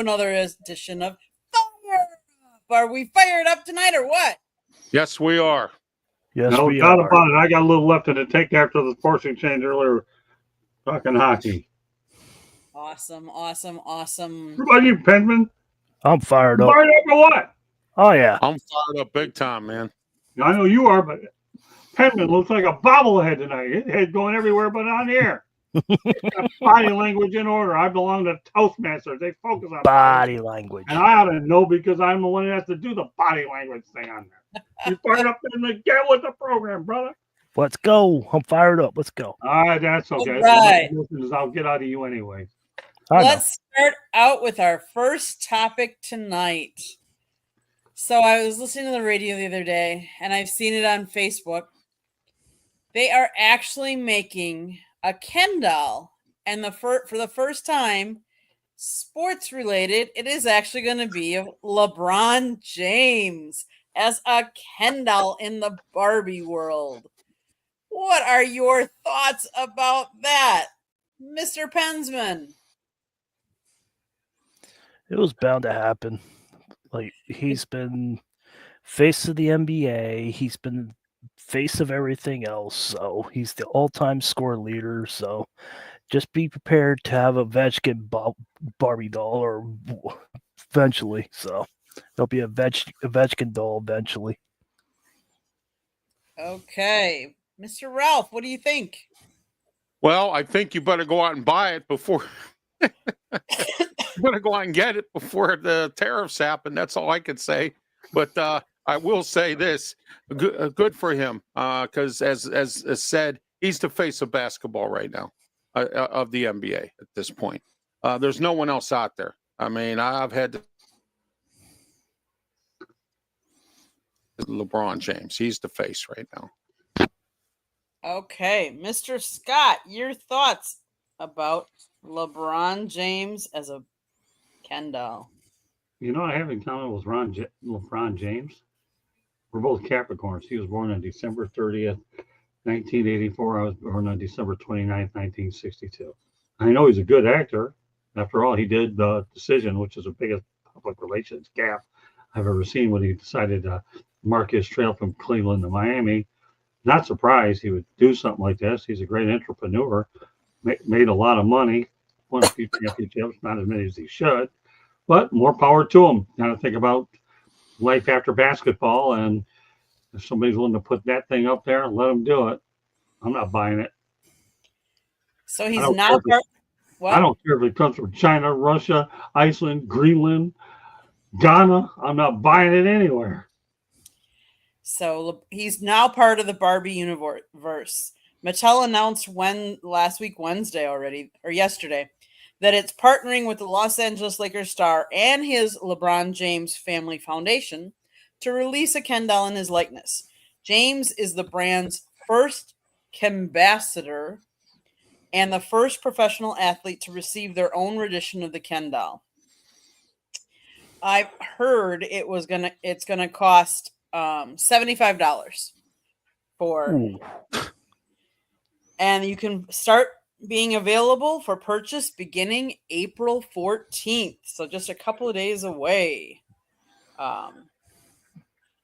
another edition of Fire Up. Are we fired up tonight or what? Yes, we are. Yes, No we doubt are. about it. I got a little left in the tank after the sports exchange earlier, talking hockey. Awesome, awesome, awesome. What about you, Penman? I'm fired up. Fired up or what? Oh, yeah. I'm fired up big time, man. I know you are, but Penman looks like a bobblehead tonight. His head going everywhere but on here. Body language in order. I belong to Toastmasters. They focus on Body language. And I ought to know because I'm the one that has to do the body language thing on there. You fired up in the get with the program, brother. Let's go. I'm fired up. Let's go. All right, that's okay. All right. I'll get out of you anyway. Let's start out with our first topic tonight. So I was listening to the radio the other day, and I've seen it on Facebook. They are actually making a Ken doll, and for the first time, sports related, it is actually going to be LeBron James as a Ken doll in the Barbie world. What are your thoughts about that, Mr. Pensman? It was bound to happen. Like, he's been face of the NBA. He's been face of everything else. So he's the all-time score leader. So just be prepared to have a Ovechkin Barbie doll or eventually. So there'll be a Ovechkin doll eventually. Okay. Mr. Ralph, what do you think? Well, I think you better go out and buy it before you better go out and get it before the tariffs happen. That's all I could say. But I will say this: good for him, because as said, he's the face of basketball right now, of the NBA at this point. There's no one else out there. I mean, I've had LeBron James. He's the face right now. Okay, Mr. Scott, your thoughts about LeBron James as a Ken doll? You know, I have in common with LeBron James. We're both Capricorns. He was born on December 30th, 1984. I was born on December 29th, 1962. I know he's a good actor. After all, he did The Decision, which is the biggest public relations gap I've ever seen when he decided to mark his trail from Cleveland to Miami. Not surprised he would do something like this. He's a great entrepreneur, made a lot of money, won a few championships, not as many as he should, but more power to him. Got to think about life after basketball, and if somebody's willing to put that thing up there, let him do it. I'm not buying it. So he's not part. I don't care if it comes from China, Russia, Iceland, Greenland, Ghana. I'm not buying it anywhere. So he's now part of the Barbie universe. Mattel announced last week, Wednesday already, or yesterday, that it's partnering with the Los Angeles Lakers star and his LeBron James Family Foundation to release a Ken doll in his likeness. James is the brand's first Kenbassador and the first professional athlete to receive their own rendition of the Ken doll. I've heard it's gonna cost $75 for, and you can start being available for purchase beginning April 14th. So just a couple of days away.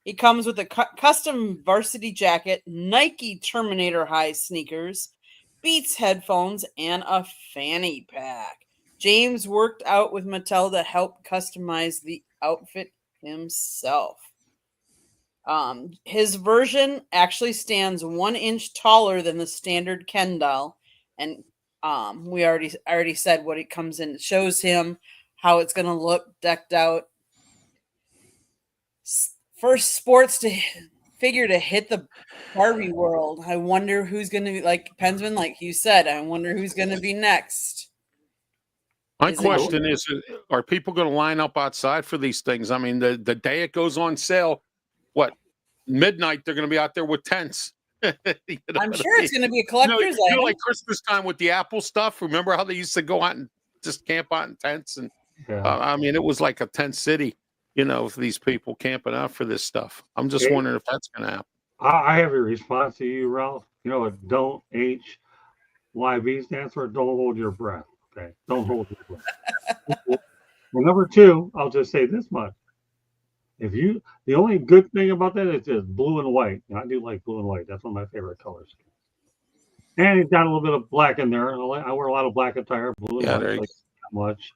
It comes with a custom varsity jacket, Nike Terminator High sneakers, Beats headphones, and a fanny pack. James worked out with Mattel to help customize the outfit himself. His version actually stands 1 inch taller than the standard Ken doll, and we already said what it comes in. It shows him how it's going to look decked out. First sports figure to hit the Barbie world. I wonder who's going to be, like Pensman, like you said. I wonder who's going to be next. My question is, are people going to line up outside for these things? I mean, the day it goes on sale, midnight, they're going to be out there with tents. I'm sure it's going to be a collector's item. Like Christmas time with the Apple stuff. Remember how they used to go out and just camp out in tents? And I mean, it was like a tent city, for these people camping out for this stuff. I'm just wondering if that's going to happen. I have a response to you, Ralph. What don't HYB stands for? Don't hold your breath. Okay, don't hold your breath. Well, number two, I'll just say this much. The only good thing about that is it's blue and white. And I do like blue and white. That's one of my favorite colors. And it's got a little bit of black in there. I wear a lot of black attire, blue and Yeah, white, there you like that much.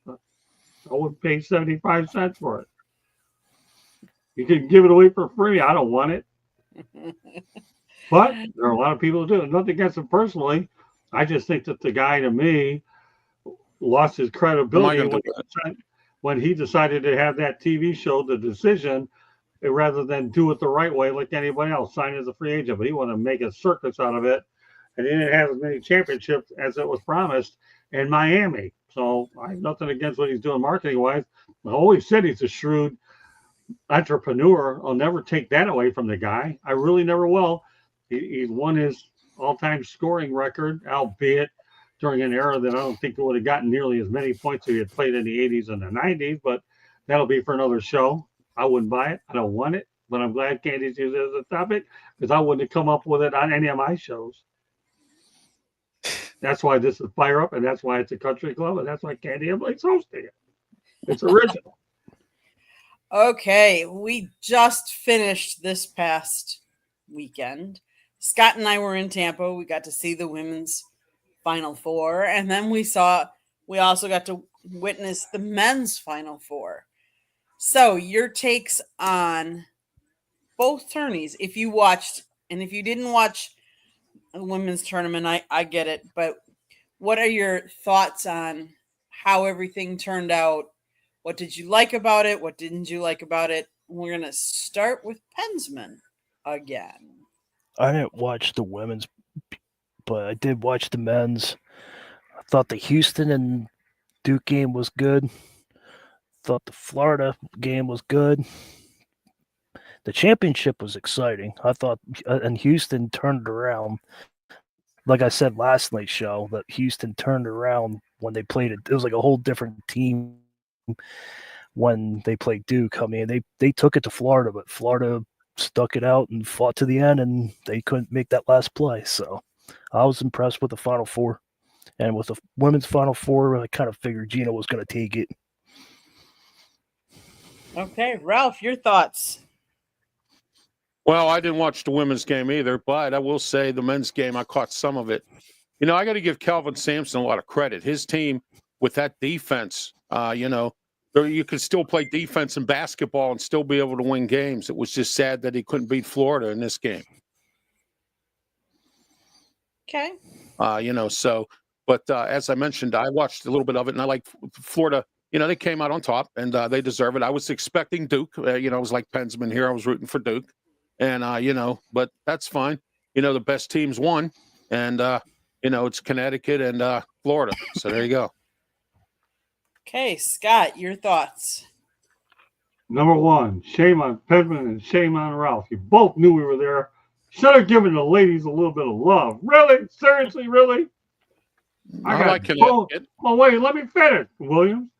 I would pay 75 cents for it. You could give it away for free. I don't want it. But there are a lot of people who do. Nothing against him personally. I just think that the guy, to me, lost his Am I credibility going to do that? when he decided to have that TV show, The Decision, rather than do it the right way like anybody else, sign as a free agent. But he wanted to make a circus out of it, and he didn't have as many championships as it was promised in Miami. So I have nothing against what he's doing marketing wise. I always said he's a shrewd entrepreneur. I'll never take that away from the guy. I really never will. He's won his all-time scoring record, albeit during an era that I don't think he would have gotten nearly as many points if he had played in the 80s and the 90s, but that'll be for another show. I wouldn't buy it. I don't want it, but I'm glad Candy's used it as a topic because I wouldn't have come up with it on any of my shows. That's why this is Fire Up, and that's why it's a country club, and that's why Candy and Blake's hosting it. It's original. Okay, we just finished this past weekend. Scott and I were in Tampa. We got to see the women's Final Four, and then we also got to witness the men's Final Four. So your takes on both tourneys, if you watched, and if you didn't watch the women's tournament, I get it, but what are your thoughts on how everything turned out? What did you like about it? What didn't you like about it? We're going to start with Pensman again. I didn't watch the women's, but I did watch the men's. I thought the Houston and Duke game was good. Thought the Florida game was good. The championship was exciting. I thought, and Houston turned around. Like I said last night's show, that Houston turned around when they played it. It was like a whole different team when they played Duke. I mean, they took it to Florida, but Florida stuck it out and fought to the end, and they couldn't make that last play. So I was impressed with the Final Four. And with the women's Final Four, I kind of figured Gina was going to take it. Okay, Ralph, your thoughts? Well, I didn't watch the women's game either, but I will say the men's game, I caught some of it. You know, I got to give Kelvin Sampson a lot of credit. His team with that defense, you could still play defense in basketball and still be able to win games. It was just sad that he couldn't beat Florida in this game. Okay. But as I mentioned, I watched a little bit of it, and I like Florida. You know, they came out on top, and they deserve it. I was expecting Duke. It was like Pensman here. I was rooting for Duke. And, but that's fine. The best teams won. And, it's Connecticut and Florida. So there you go. Okay, Scott, your thoughts? Number one, shame on Pensman and shame on Ralph. You both knew we were there. Should have given the ladies a little bit of love. Really? Seriously, really? I like Connecticut. Oh, wait, let me finish, Williams.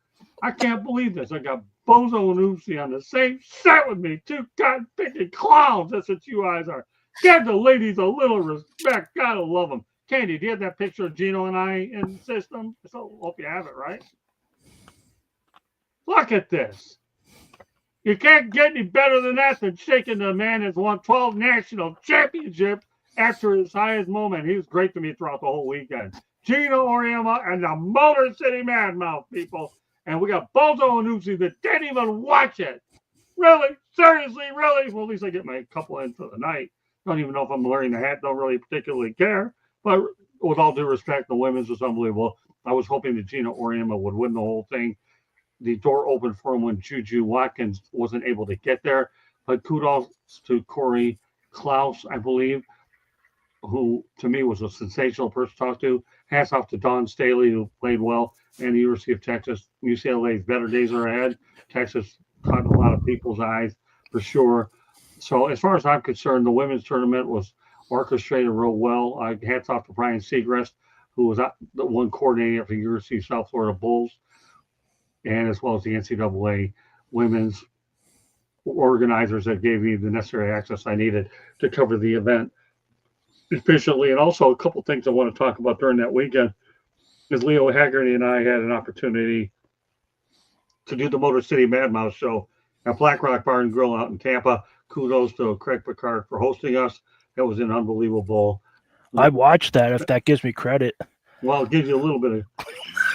I can't believe this. I got Bozo and Oopsie on the same set with me. Two cotton-picking clowns. That's what you guys are. Give the ladies a little respect. Gotta love them. Candy, do you have that picture of Gino and I in the system? So hope you have it, right? Look at this. You can't get any better than that than shaking the man that's won 12 national championships after his highest moment. He was great to me throughout the whole weekend. Gino Auriemma and the Motor City Madmouth, people. And we got Bozo and Oopsie that didn't even watch it. Really? Seriously? Really? Well, at least I get my couple in for the night. Don't even know if I'm wearing the hat. Don't really particularly care. But with all due respect, the women's was unbelievable. I was hoping that Gino Auriemma would win the whole thing. The door opened for him when Juju Watkins wasn't able to get there. But kudos to Corey Klaus, I believe, who to me was a sensational person to talk to. Hats off to Dawn Staley, who played well, and the University of Texas. UCLA's better days are ahead. Texas caught a lot of people's eyes for sure. So as far as I'm concerned, the women's tournament was orchestrated real well. Hats off to Brian Segrest, who was the one coordinator for the University of South Florida Bulls, and as well as the NCAA women's organizers that gave me the necessary access I needed to cover the event efficiently. And also a couple things I want to talk about during that weekend is Leo Haggerty and I had an opportunity to do the Motor City Mad Mouse show at Black Rock Bar and Grill out in Tampa. Kudos to Craig Picard for hosting us. That was an unbelievable. I watched that if that gives me credit. Well, it gives you a little bit of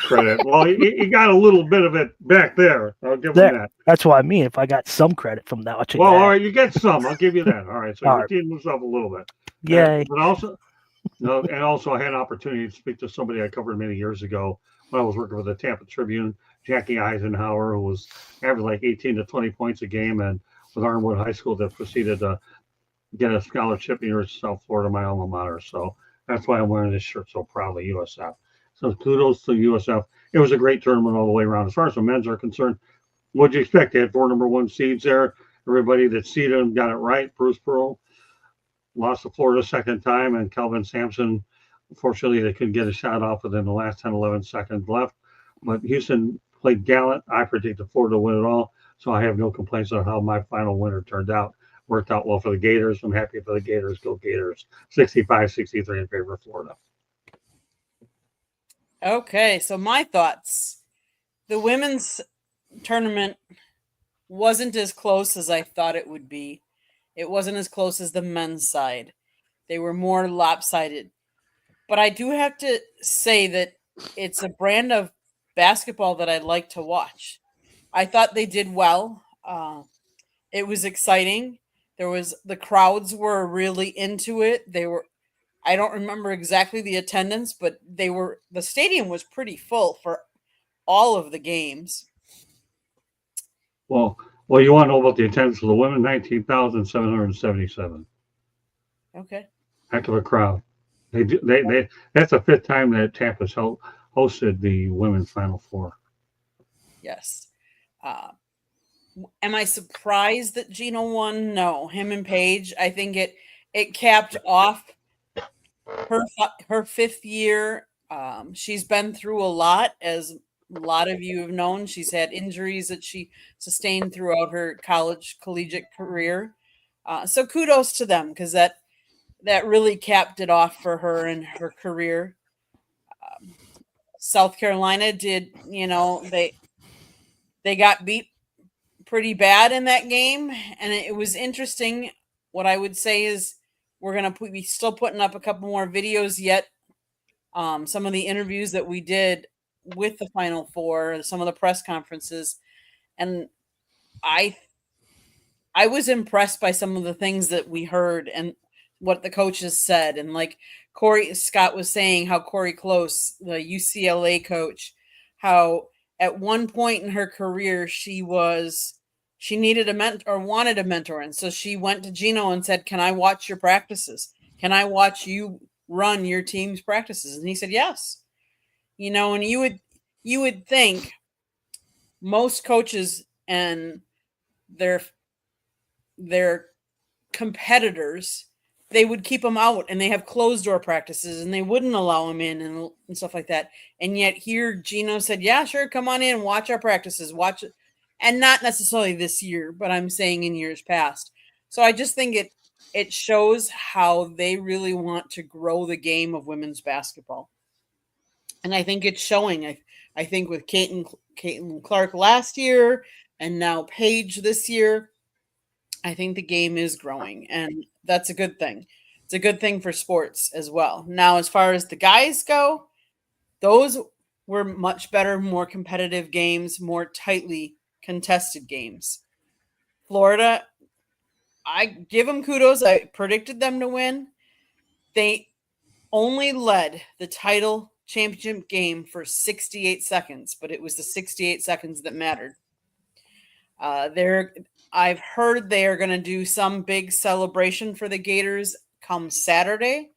credit. Well, he got a little bit of it back there. I'll give him that. That's what I mean. If I got some credit from watching Well, that. all right, you get some. I'll give you that. All right, so All you right. redeemed himself a little bit. Yay. But also, no, and also I had an opportunity to speak to somebody I covered many years ago when I was working for the Tampa Tribune, Jackie Eisenhower, who was averaged like 18 to 20 points a game, and with Armwood High School that proceeded to get a scholarship in University of South Florida, my alma mater. So that's why I'm wearing this shirt so proudly, USF. So kudos to USF. It was a great tournament all the way around. As far as the men's are concerned, what'd you expect? They had 4 number 1 seeds there. Everybody that seeded them got it right. Bruce Pearl lost to Florida second time, and Kelvin Sampson, unfortunately, they couldn't get a shot off within the last 10, 11 seconds left. But Houston played gallant. I predicted Florida to win it all, so I have no complaints on how my final winner turned out. Worked out well for the Gators. I'm happy for the Gators. Go Gators. 65-63 in favor of Florida. Okay, so my thoughts. The women's tournament wasn't as close as I thought it would be. It wasn't as close as the men's side. They were more lopsided. But I do have to say that it's a brand of basketball that I like to watch. I thought they did well. It was exciting. The crowds were really into it. I don't remember exactly the attendance, but the stadium was pretty full for all of the games. Well, you want to know about the attendance of the women? 19,777. Okay. Heck of a crowd. That's the 5th time that Tampa's hosted the women's Final Four. Yes. Am I surprised that Gino won? No. Him and Paige, I think it capped off her 5th year. She's been through a lot, as a lot of you have known. She's had injuries that she sustained throughout her collegiate career. So kudos to them, because that really capped it off for her and her career. South Carolina did, they got beat pretty bad in that game, and it was interesting. What I would say is we're going to be still putting up a couple more videos yet. Some of the interviews that we did with the Final Four, some of the press conferences, and I was impressed by some of the things that we heard and what the coaches said. And like Corey Scott was saying, how Corey Close, the UCLA coach, how at one point in her career she needed a mentor or wanted a mentor, and so she went to Gino and said, "Can I watch your practices? Can I watch you run your team's practices?" And he said yes. And you would think most coaches and their competitors, they would keep them out, and they have closed door practices, and they wouldn't allow them in and stuff like that. And yet here Gino said, "Yeah, sure, come on in, watch our practices, watch it." And not necessarily this year, but I'm saying in years past. So I just think it shows how they really want to grow the game of women's basketball. And I think it's showing. I think with Caitlin Clark last year and now Paige this year, I think the game is growing, and that's a good thing. It's a good thing for sports as well. Now, as far as the guys go, those were much better, more competitive games, more tightly contested games. Florida, I give them kudos. I predicted them to win. They only led the title championship game for 68 seconds, but it was the 68 seconds that mattered. I've heard they are going to do some big celebration for the Gators come Saturday.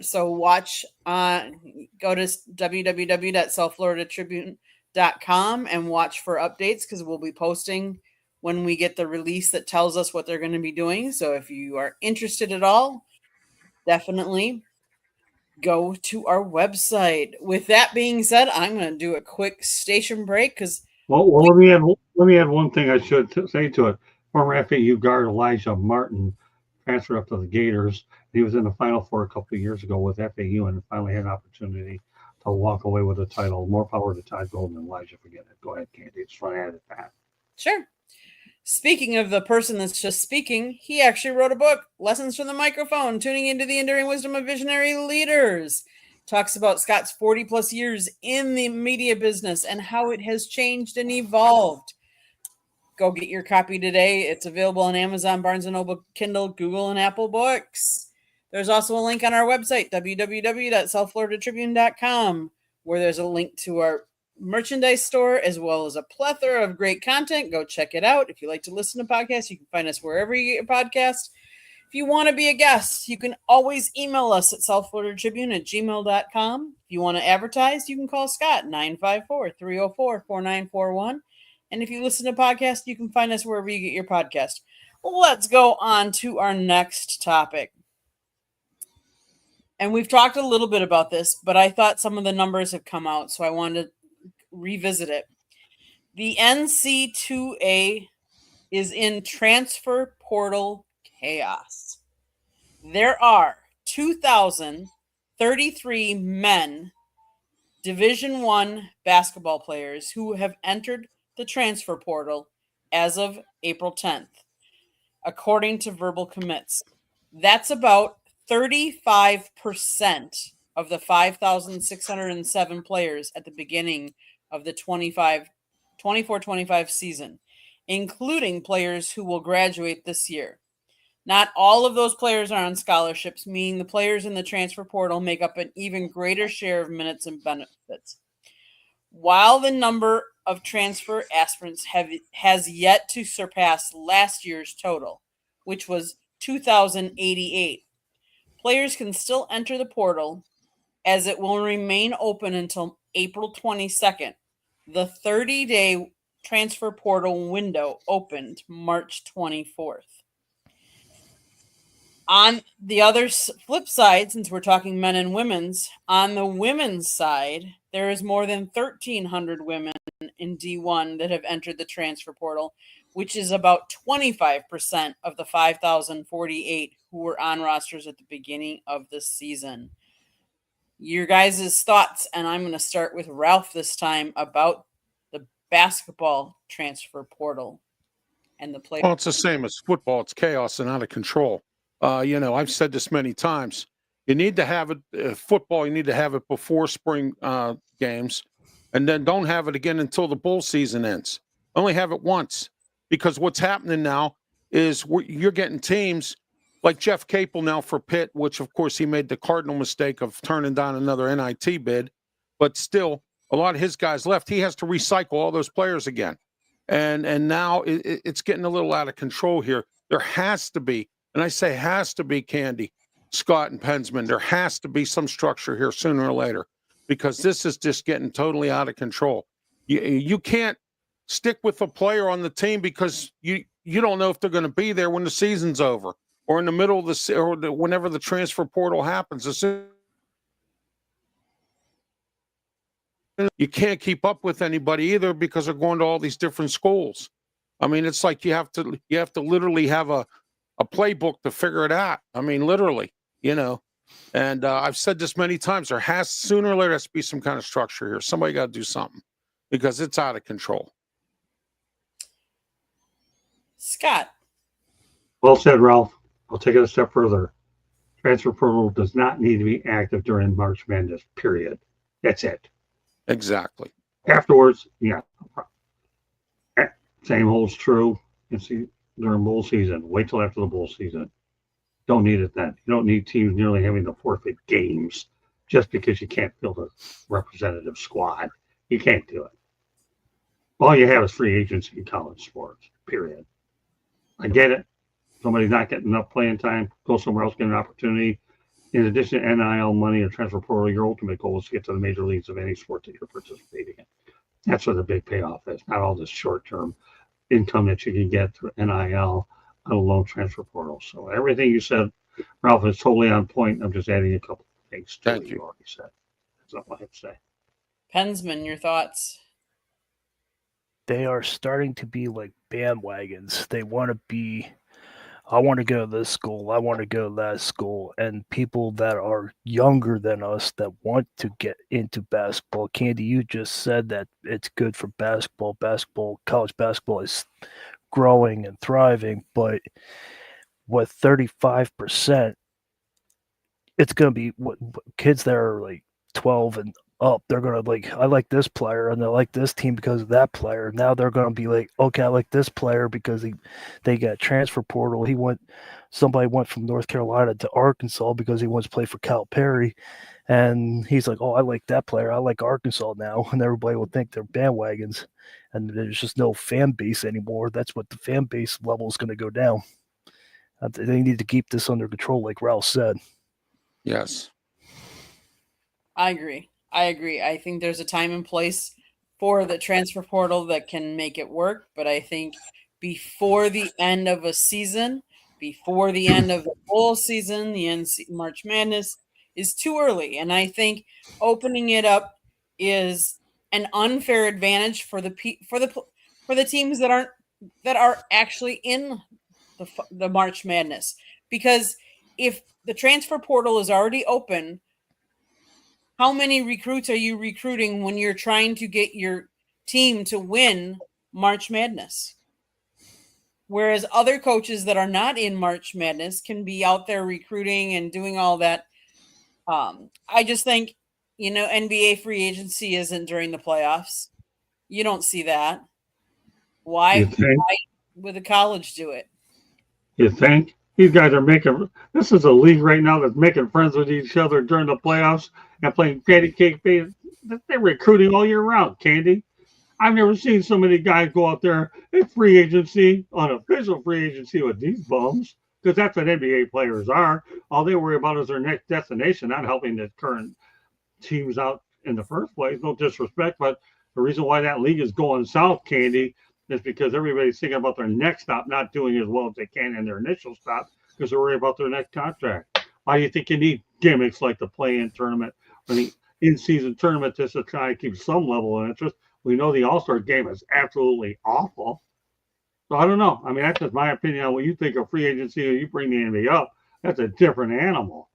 So watch, go to www.southfloridatribune.com and watch for updates, because we'll be posting when we get the release that tells us what they're going to be doing. So if you are interested at all, definitely go to our website. With that being said, I'm going to do a quick station break because. Well, let me add one thing I should say to it. Former FAU guard Elijah Martin transferred up to the Gators. He was in the Final Four a couple of years ago with FAU and finally had an opportunity to walk away with a title. More power to Todd Golden and Elijah Forget It. Go ahead, Candy. Just want to add that. Sure. Speaking of the person that's just speaking, he actually wrote a book, Lessons from the Microphone, Tuning into the Enduring Wisdom of Visionary Leaders. Talks about Scott's 40 plus years in the media business and how it has changed and evolved. Go get your copy today. It's available on Amazon, Barnes & Noble, Kindle, Google, and Apple Books. There's also a link on our website, www.southfloridatribune.com, where there's a link to our merchandise store as well as a plethora of great content. Go check it out. If you like to listen to podcasts, you can find us wherever you get your podcast. If you want to be a guest, you can always email us at southfloridatribune@gmail.com. If you want to advertise, you can call Scott 954-304-4941. And if you listen to podcasts, you can find us wherever you get your podcast. Let's go on to our next topic. And we've talked a little bit about this, but I thought some of the numbers have come out, so I wanted to revisit it. The NC2A is in transfer portal chaos. There are 2,033 men Division I basketball players who have entered the transfer portal as of April 10th, according to verbal commits. That's about 35% of the 5,607 players at the beginning of the 24-25 season, including players who will graduate this year. Not all of those players are on scholarships, meaning the players in the transfer portal make up an even greater share of minutes and benefits. While the number of transfer aspirants has yet to surpass last year's total, which was 2,088, players can still enter the portal as it will remain open until April 22nd. The 30-day transfer portal window opened March 24th. On the other flip side, since we're talking men and women's, on the women's side, there is more than 1,300 women in D1 that have entered the transfer portal, which is about 25% of the 5,048 who were on rosters at the beginning of the season. Your guys' thoughts, and I'm going to start with Ralph this time, about the basketball transfer portal and the play. Well, it's the same as football. It's chaos and out of control. I've said this many times. You need to have it, football, you need to have it before spring games, and then don't have it again until the bowl season ends. Only have it once, because what's happening now is you're getting teams like Jeff Capel now for Pitt, which, of course, he made the cardinal mistake of turning down another NIT bid, but still, a lot of his guys left. He has to recycle all those players again. And now it's getting a little out of control here. There has to be, and I say has to be, Candy, Scott, and Pensman, there has to be some structure here sooner or later, because this is just getting totally out of control. You can't stick with a player on the team because you don't know if they're going to be there when the season's over or in the middle of the or whenever the transfer portal happens. You can't keep up with anybody either because they're going to all these different schools. I mean, it's like you have to literally have a playbook to figure it out. I mean, literally, and I've said this many times, there has sooner or later has to be some kind of structure here. Somebody got to do something because it's out of control. Scott. Well said, Ralph. I'll take it a step further. Transfer portal does not need to be active during March Madness, period. That's it. Exactly. Afterwards, yeah. Same holds true during bowl season. Wait till after the bowl season. Don't need it then. You don't need teams nearly having to forfeit games just because you can't build a representative squad. You can't do it. All you have is free agency in college sports, period. I get it. Somebody's not getting enough playing time, go somewhere else, get an opportunity. In addition to NIL money or transfer portal, your ultimate goal is to get to the major leagues of any sport that you're participating in. That's where the big payoff is, not all this short-term income that you can get through NIL on a loan transfer portal. So everything you said, Ralph, is totally on point. I'm just adding a couple of things to what you already said. That's all I have to say. Pensman, your thoughts? They are starting to be like bandwagons. They want to be I want to go to this school, I want to go to that school, and people that are younger than us that want to get into basketball. Candy, you just said that it's good for basketball. College basketball is growing and thriving, but with 35%, it's going to be what kids that are like 12 and up, they're going to like, I like this player and they like this team because of that player. Now they're going to be like, okay, I like this player because they got transfer portal. Somebody went from North Carolina to Arkansas because he wants to play for Calipari. And he's like, oh, I like that player. I like Arkansas now. And everybody will think they're bandwagons. And there's just no fan base anymore. That's what the fan base level is going to go down. They need to keep this under control, like Ralph said. Yes. I agree. I think there's a time and place for the transfer portal that can make it work, but I think before the end of a season, before the end of the whole season, the March Madness is too early, and I think opening it up is an unfair advantage for the teams that are actually in the March Madness, because if the transfer portal is already open, how many recruits are you recruiting when you're trying to get your team to win March Madness? Whereas other coaches that are not in March Madness can be out there recruiting and doing all that. I just think, NBA free agency isn't during the playoffs. You don't see that. Why would the college do it? You think? These guys are this is a league right now that's making friends with each other during the playoffs and playing patty cake. They're recruiting all year round, Candy. I've never seen so many guys go out there in free agency, unofficial free agency with these bums, because that's what NBA players are. All they worry about is their next destination, not helping the current teams out in the first place. No disrespect, but the reason why that league is going south, Candy, is because everybody's thinking about their next stop, not doing as well as they can in their initial stop because they're worried about their next contract. Why do you think you need gimmicks like the play-in tournament or the in-season tournament just to try to keep some level of interest? We know the All-Star game is absolutely awful. So I don't know. I mean, that's just my opinion on what you think of free agency or you bring the NBA up. That's a different animal.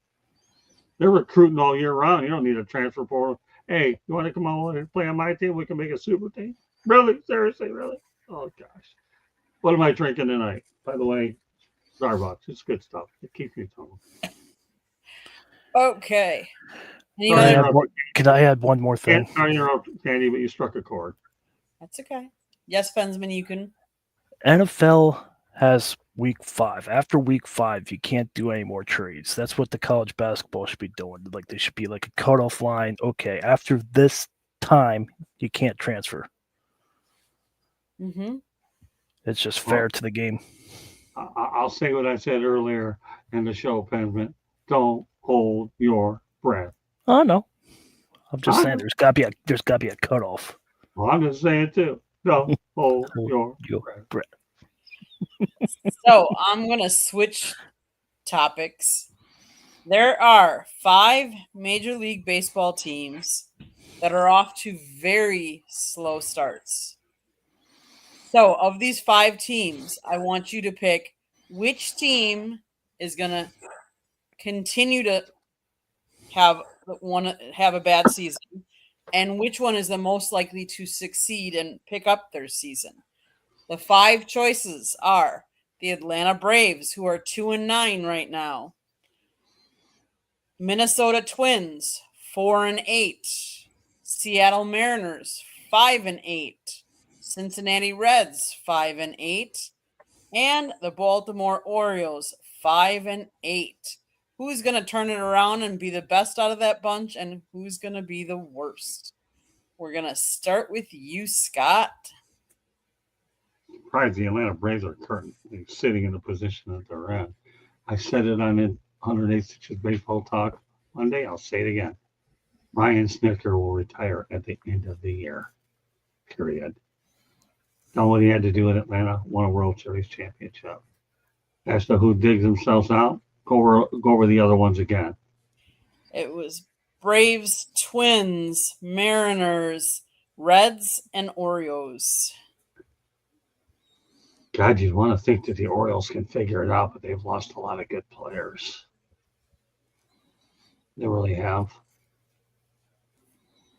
They're recruiting all year round. You don't need a transfer portal. Hey, you want to come on and play on my team? We can make a super team. Really? Seriously? Really? Oh, gosh. What am I drinking tonight? By the way, Starbucks. It's good stuff. It keeps me tongue. Okay. Can I add one more thing? Candy, but you struck a chord. That's okay. Yes, Fensman, you can. NFL has week 5. After week 5, you can't do any more trades. That's what the college basketball should be doing. Like, there should be like a cutoff line. Okay, after this time, you can't transfer. Mm-hmm. It's just fair to the game. I'll say what I said earlier in the show, Pensman. Don't hold your breath. Oh no, I'm just saying there's got to be a cutoff. Well, I'm just saying too. Don't hold your breath. So I'm gonna switch topics. There are 5 Major League Baseball teams that are off to very slow starts. So of these 5 teams, I want you to pick which team is gonna continue to have a bad season, and which one is the most likely to succeed and pick up their season. The 5 choices are the Atlanta Braves, who are 2-9 right now, Minnesota Twins, 4-8, Seattle Mariners, 5-8, Cincinnati Reds, 5-8, and the Baltimore Orioles, 5-8. Who's going to turn it around and be the best out of that bunch, and who's going to be the worst? We're going to start with you, Scott. Surprised the Atlanta Braves are currently sitting in the position that they're in. I said it on 108 Stitches Baseball Talk Monday. I'll say it again. Ryan Snitker will retire at the end of the year. Period. Done what he had to do in Atlanta, won a World Series championship. As to who digs themselves out, go over the other ones again. It was Braves, Twins, Mariners, Reds, and Orioles. God, you'd want to think that the Orioles can figure it out, but they've lost a lot of good players. They really have.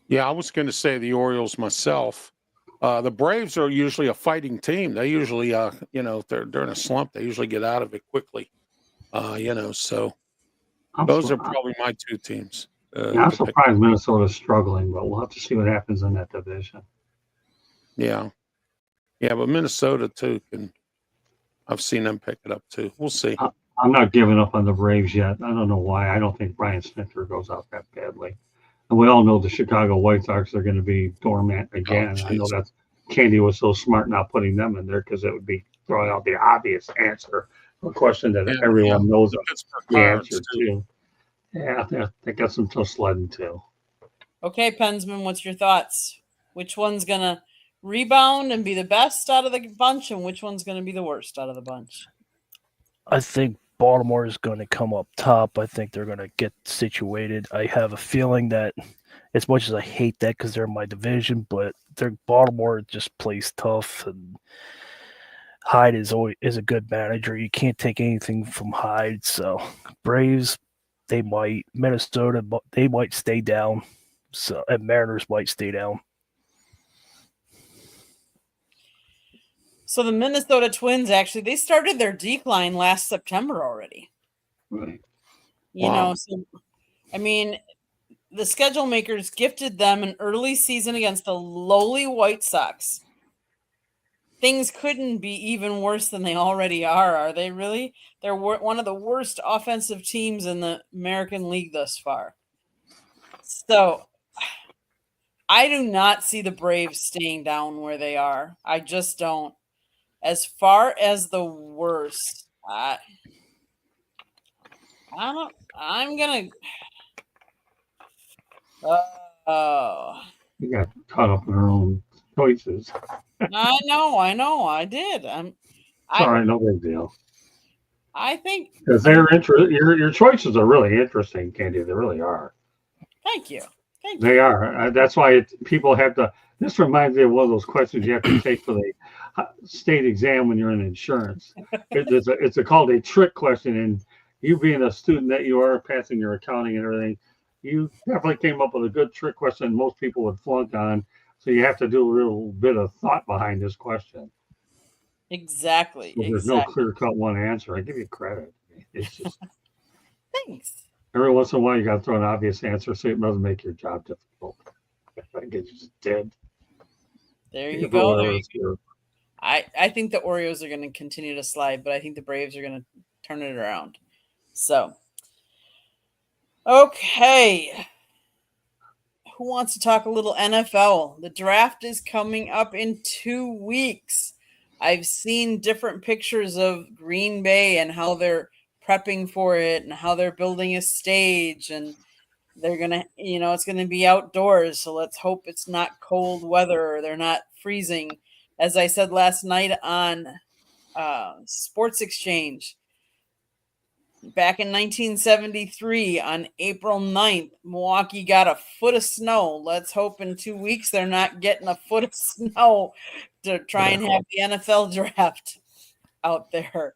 Yeah, I was going to say the Orioles myself. The Braves are usually a fighting team. They usually, if they're in a slump, they usually get out of it quickly. So those are probably my two teams. I'm surprised Minnesota's struggling, but we'll have to see what happens in that division. Yeah, but Minnesota too I've seen them pick it up too. We'll see. I'm not giving up on the Braves yet. I don't know why. I don't think Brian Snitker goes out that badly. And we all know the Chicago White Sox are going to be dormant again. I know that's Candy was so smart not putting them in there because it would be throwing out the obvious answer, a question that everyone knows the answer to. Yeah, they got some tough sledding too. Okay, Pensman, what's your thoughts? Which one's going to rebound and be the best out of the bunch, and which one's going to be the worst out of the bunch? I think Baltimore is going to come up top. I think they're going to get situated. I have a feeling that, as much as I hate that because they're in my division, but Baltimore just plays tough, and Hyde is a good manager. You can't take anything from Hyde. So Braves, they might. Minnesota, they might stay down. So and Mariners might stay down. So the Minnesota Twins, actually, they started their decline last September already. Right. So, I mean, the schedule makers gifted them an early season against the lowly White Sox. Things couldn't be even worse than they already are they really? They're one of the worst offensive teams in the American League thus far. So, I do not see the Braves staying down where they are. I just don't. As far as the worst, I'm gonna. You got caught up in our own choices. I know. I did. All right, no big deal. I think because your choices are really interesting, Candy. They really are. Thank you. They are. That's why people have to. This reminds me of one of those questions you have to take for the state exam when you're in insurance. It's called a trick question, and you being a student that you are, passing your accounting and everything, you definitely came up with a good trick question most people would flunk on. So you have to do a little bit of thought behind this question. Exactly. So there's no clear-cut one answer. I give you credit. It's just thanks. Every once in a while, you got to throw an obvious answer so it doesn't make your job difficult. I think you just did. There you go. I think the Orioles are going to continue to slide, but I think the Braves are going to turn it around. So, okay. Who wants to talk a little NFL? The draft is coming up in 2 weeks. I've seen different pictures of Green Bay and how they're prepping for it and how they're building a stage, and they're going to, it's going to be outdoors. So let's hope it's not cold weather or they're not freezing. As I said last night on Sports Exchange, back in 1973 on April 9th, Milwaukee got a foot of snow. Let's hope in 2 weeks they're not getting a foot of snow to try and have the NFL draft out there.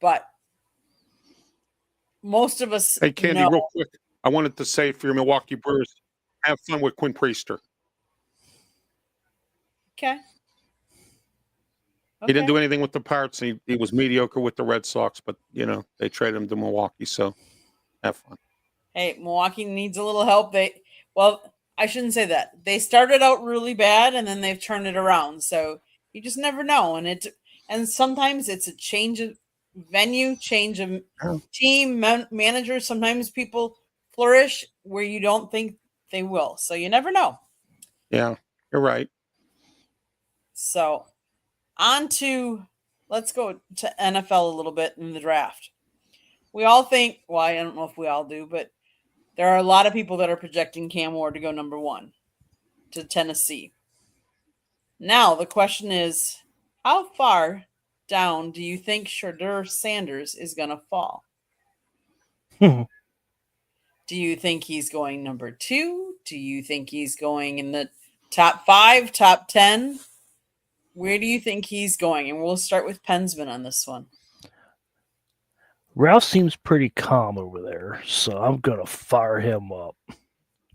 But most of us Hey, Candy, real quick. I wanted to say for your Milwaukee Brewers, have fun with Quinn Priester. Okay. He didn't do anything with the Pirates. He was mediocre with the Red Sox, but, they traded him to Milwaukee, so have fun. Hey, Milwaukee needs a little help. I shouldn't say that. They started out really bad, and then they've turned it around. So you just never know. And sometimes it's a change of venue, change of team, manager. Sometimes people flourish where you don't think they will. So you never know. Yeah, you're right. So let's go to NFL a little bit in the draft. We all think, well, I don't know if we all do, but there are a lot of people that are projecting Cam Ward to go number 1 to Tennessee. Now, the question is, how far down do you think Shedeur Sanders is going to fall? Do you think he's going number 2? Do you think he's going in the top 5, top 10? Where do you think he's going? And we'll start with Pensman on this one. Ralph seems pretty calm over there, so I'm gonna fire him up.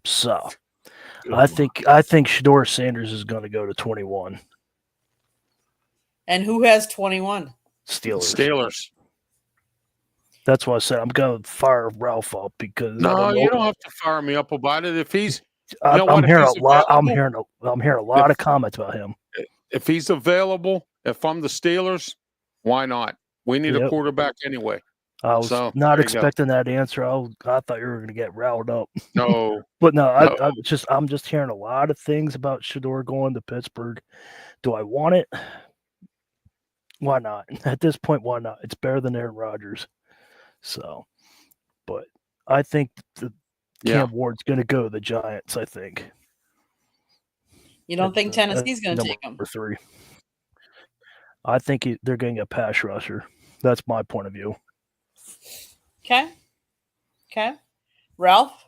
So I think Shador Sanders is gonna go to 21. And who has 21? Steelers. That's why I said I'm gonna fire Ralph up because No, you don't have to fire me up about it. If he's, I'm hearing he's a lot. available- I'm hearing a lot of comments about him. if he's available, if I'm the Steelers, why not? We need a Yep. quarterback anyway. I was So, not there you go. expecting that answer. I thought you were going to get riled up. No, But no, No. I'm just hearing a lot of things about Shador going to Pittsburgh. Do I want it? Why not? At this point, why not? It's better than Aaron Rodgers. So, but I think Cam Ward's going to go to the Giants. I think. You don't think Tennessee's going to take him? Number 3. I think they're getting a pass rusher. That's my point of view. Okay. Ralph,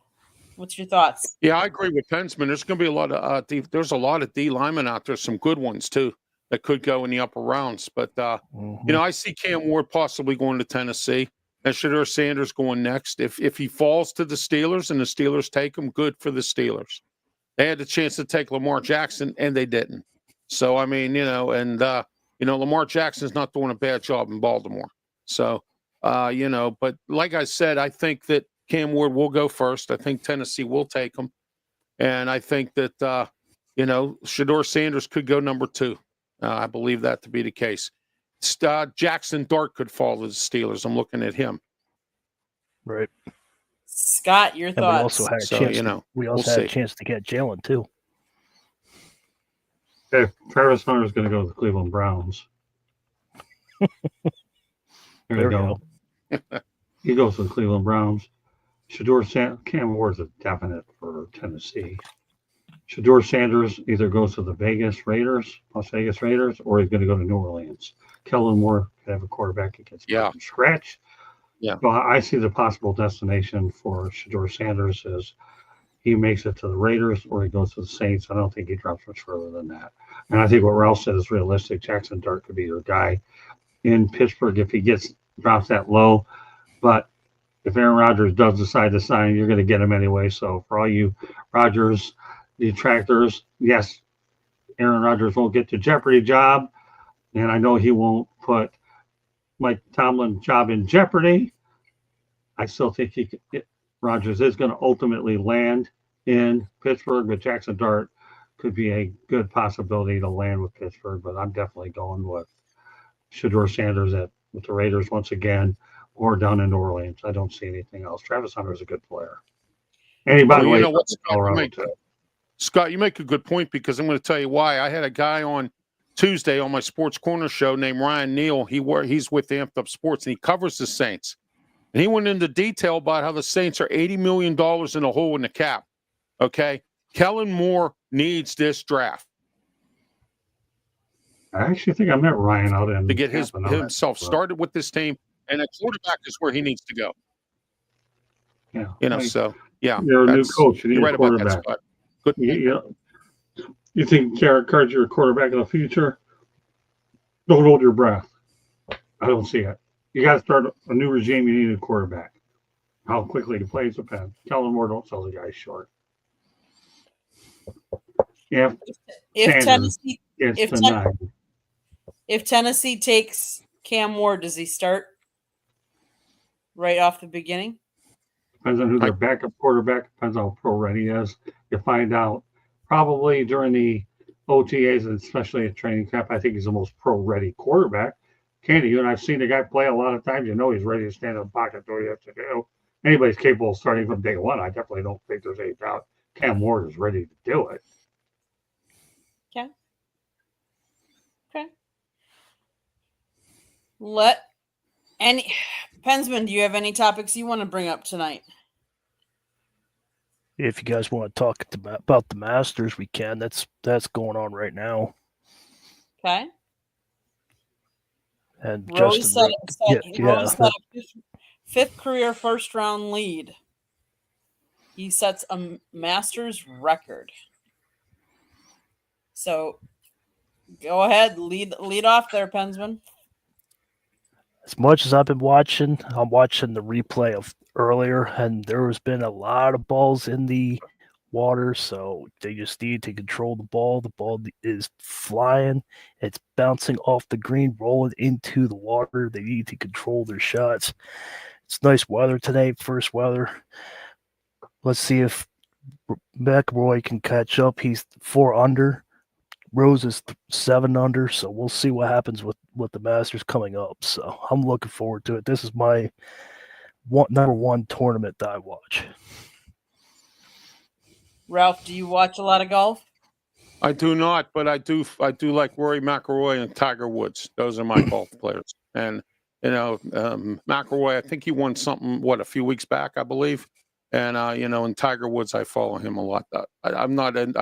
what's your thoughts? Yeah, I agree with Pensman. There's going to be a lot of there's a lot of D linemen out there, some good ones too, that could go in the upper rounds. But I see Cam Ward possibly going to Tennessee, and Shador Sanders going next. If he falls to the Steelers and the Steelers take him, good for the Steelers. They had the chance to take Lamar Jackson, and they didn't. So I mean, Lamar Jackson's not doing a bad job in Baltimore. So but like I said, I think that Cam Ward will go first. I think Tennessee will take him. And I think that, Shador Sanders could go number 2. I believe that to be the case. Jackson Dart could fall to the Steelers. I'm looking at him. Right. Scott, your thoughts? We also had a chance. We also had a chance to get Jalen too. If Travis Hunter is going to go to the Cleveland Browns, there you go. He goes to the Cleveland Browns. Cam Ward's a definite for Tennessee. Shador Sanders either goes to the Las Vegas Raiders, or he's going to go to New Orleans. Kellen Moore could have a quarterback that gets from scratch. Yeah. So I see the possible destination for Shador Sanders is he makes it to the Raiders or he goes to the Saints. I don't think he drops much further than that. And I think what Ralph said is realistic. Jackson Dart could be your guy in Pittsburgh if he drops that low. But if Aaron Rodgers does decide to sign, you're going to get him anyway. So for all you Rodgers detractors, yes, Aaron Rodgers won't get the Jeopardy job. And I know he won't put Mike Tomlin's job in jeopardy. I still think Rodgers is going to ultimately land in Pittsburgh, but Jackson Dart could be a good possibility to land with Pittsburgh. But I'm definitely going with Shador Sanders with the Raiders once again, or down in New Orleans. I don't see anything else. Travis Hunter is a good player. And by the way, Scott, you make a good point, because I'm going to tell you why. I had a guy on Tuesday on my Sports Corner show named Ryan Neal. He's with Amped Up Sports, and he covers the Saints. And he went into detail about how the Saints are $80 million in a hole in the cap. Okay? Kellen Moore needs this draft. I actually think I met Ryan out in to get himself started with this team, and a quarterback is where he needs to go. Yeah. You're a new coach. You need a quarterback. About that, Scott. Good. You think Derek Carr's your quarterback of the future? Don't hold your breath. I don't see it. You got to start a new regime. You need a quarterback. How quickly he plays depends. Kellen Moore, don't sell the guy short. If Tennessee takes Cam Ward, does he start right off the beginning? Depends on who their backup quarterback. Depends on how pro ready he is. You find out probably during the OTAs, and especially at training camp. I think he's the most pro ready quarterback. Candy, and I've seen the guy play a lot of times. He's ready to stand in the pocket, do what he has to do. Anybody's capable of starting from day one. I definitely don't think there's any doubt Cam Ward is ready to do it. Okay. Pensman, do you have any topics you want to bring up tonight? If you guys want to talk about the Masters, we can. That's going on right now. Okay. And Rory set a fifth career first round lead. He sets a Masters record. So Go ahead, lead off there, Pensman. As much as I've been watching, I'm watching the replay of earlier, and there has been a lot of balls in the water, so they just need to control the ball. The ball is flying, it's bouncing off the green, rolling into the water. They need to control their shots. It's nice weather today, first weather. Let's see if McIlroy can catch up. He's 4 under. Rose is 7 under, so we'll see what happens with the Masters coming up. So I'm looking forward to it. This is my number one tournament that I watch. Ralph, do you watch a lot of golf? I do not, but I do like Rory McIlroy and Tiger Woods. Those are my golf players. And McIlroy, I think he won something a few weeks back, I believe. And and Tiger Woods, I follow him a lot. I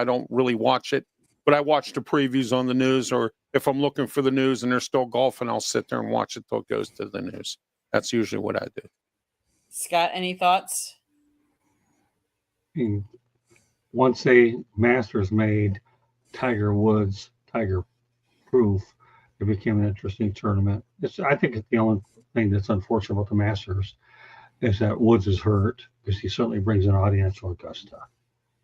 don't really watch it, but I watch the previews on the news, or if I'm looking for the news and they're still golfing, I'll sit there and watch it till it goes to the news. That's usually what I do. Scott, any thoughts? Once a Masters made Tiger Woods Tiger proof, it became an interesting tournament. I think it's the only thing that's unfortunate about the Masters is that Woods is hurt, because he certainly brings an audience to Augusta.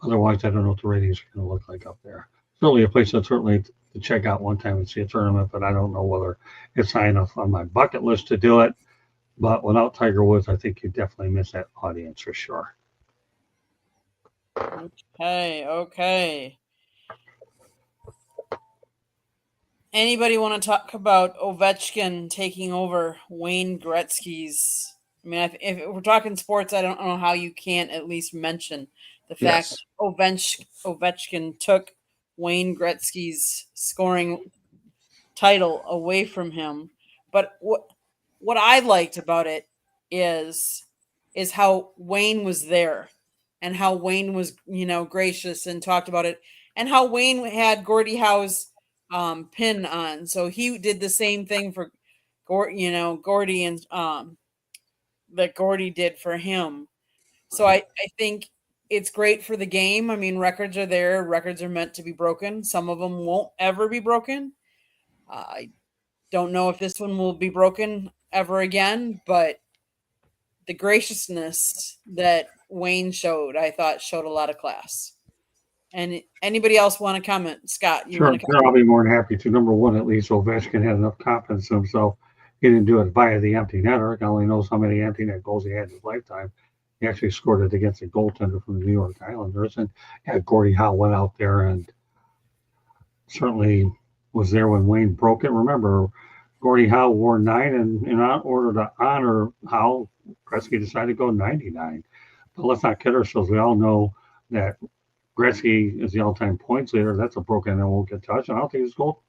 Otherwise, I don't know what the ratings are going to look like up there. Certainly a place that's certainly to check out one time and see a tournament, but I don't know whether it's high enough on my bucket list to do it. But without Tiger Woods, I think you definitely miss that audience for sure. Okay. Anybody want to talk about Ovechkin taking over Wayne Gretzky's? I mean, if we're talking sports, I don't know how you can't at least mention the fact Yes. Ovechkin took Wayne Gretzky's scoring title away from him. But what I liked about it is how Wayne was there, and how Wayne was, gracious and talked about it, and how Wayne had Gordie Howe's pin on. So he did the same thing for Gordie, and that Gordie did for him. So I think it's great for the game. I mean, records are there. Records are meant to be broken. Some of them won't ever be broken. I don't know if this one will be broken ever again, but the graciousness that Wayne showed, I thought showed a lot of class. And anybody else want to comment? Scott, you want to comment? I'll be more than happy to. Number one, at least Ovechkin had enough confidence in himself. He didn't do it via the empty netter. God only knows how many empty net goals he had in his lifetime. He actually scored it against a goaltender from the New York Islanders. And Gordie Howe went out there and certainly was there when Wayne broke it. Remember, Gordie Howe wore 9, and in order to honor Howe, Gretzky decided to go 99. But let's not kid ourselves. We all know that Gretzky is the all-time points leader. That's a broken that won't get touched. And I don't think his goal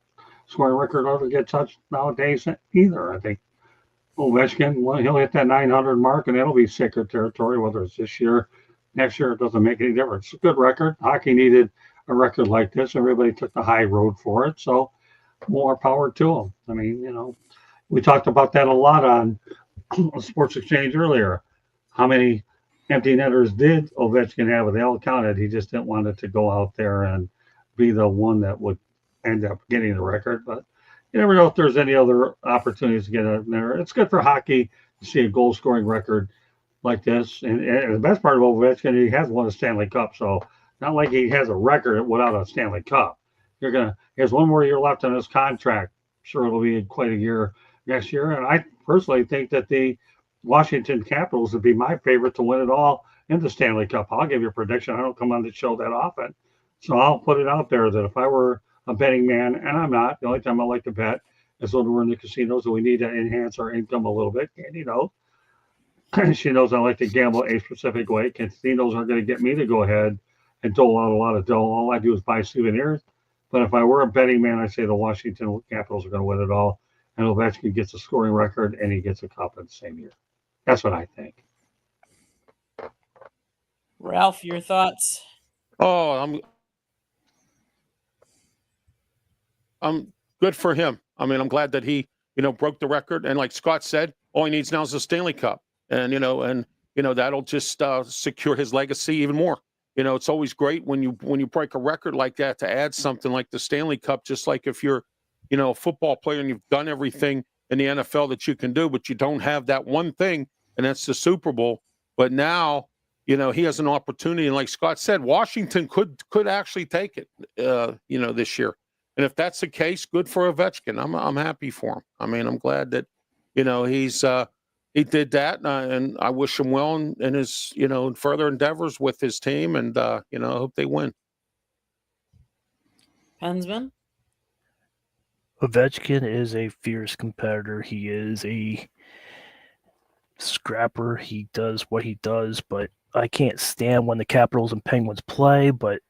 scoring record ought to get touched nowadays either. I think Ovechkin, he'll hit that 900 mark, and that'll be sacred territory, whether it's this year, next year. It doesn't make any difference. It's a good record. Hockey needed a record like this. Everybody took the high road for it, so more power to them. I mean, we talked about that a lot on Sports Exchange earlier. How many empty netters did Ovechkin have? They all counted. He just didn't want it to go out there and be the one that would end up getting the record. But you never know if there's any other opportunities to get in there. It's good for hockey to see a goal scoring record like this. And the best part of Ovechkin, he has won a Stanley Cup. So not like he has a record without a Stanley Cup. He has one more year left on his contract. Sure, it'll be quite a year next year. And I personally think that the Washington Capitals would be my favorite to win it all in the Stanley Cup. I'll give you a prediction. I don't come on the show that often. So I'll put it out there that if I were a betting man, and I'm not, the only time I like to bet is when we're in the casinos, and we need to enhance our income a little bit. And she knows I like to gamble a specific way. Casinos aren't going to get me to go ahead and dole out a lot of dough. All I do is buy souvenirs. But if I were a betting man, I'd say the Washington Capitals are going to win it all. And Ovechkin gets a scoring record, and he gets a cup in the same year. That's what I think. Ralph, your thoughts? Oh, I'm good for him. I mean, I'm glad that he, broke the record. And like Scott said, all he needs now is a Stanley Cup. And, that'll just secure his legacy even more. it's always great when you break a record like that to add something like the Stanley Cup, just like if you're, a football player and you've done everything in the NFL that you can do, but you don't have that one thing, and that's the Super Bowl. But now, he has an opportunity, and like Scott said, Washington could actually take it, this year. And if that's the case, good for Ovechkin. I'm happy for him. I mean, I'm glad that, he did that, and I wish him well in his, further endeavors with his team, and I hope they win. Pensman? Ovechkin is a fierce competitor. He is a scrapper. He does what he does, but I can't stand when the Capitals and Penguins play. But